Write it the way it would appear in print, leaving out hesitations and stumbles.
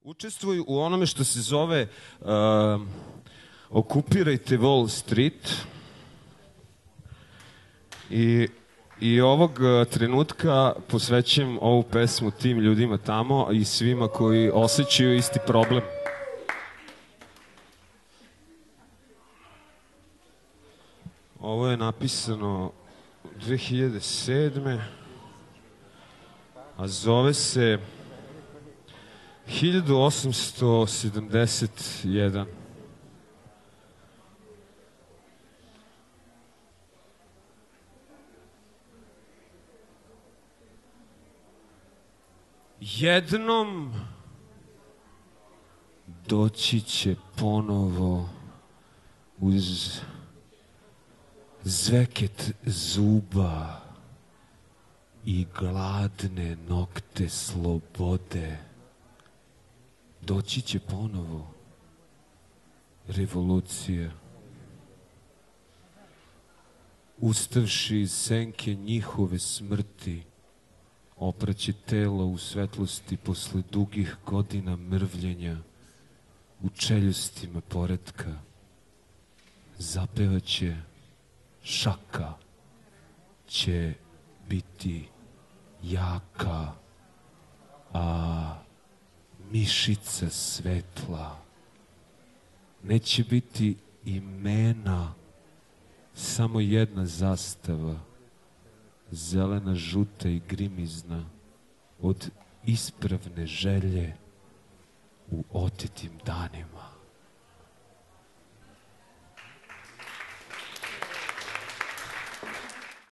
Učestvuju u onome što se zove Okupirajte Wall Street i ovog trenutka posvećujem ovu pesmu tim ljudima tamo i svima koji osjećaju isti problem. Ovo je napisano 2007. a zove se 1871. Jednom doći će ponovo uz zveket zuba i gladne nokte slobode. Doći će ponovo revolucija. Ustavši iz senke njihove smrti, opraće telo u svetlosti posle dugih godina mrvljenja, u čeljustima poretka. Zapevaće šaka, će biti jaka, a mišica svetla. Neće biti imena, samo jedna zastava, zelena, žuta i grimizna, od ispravne želje u otetim danima.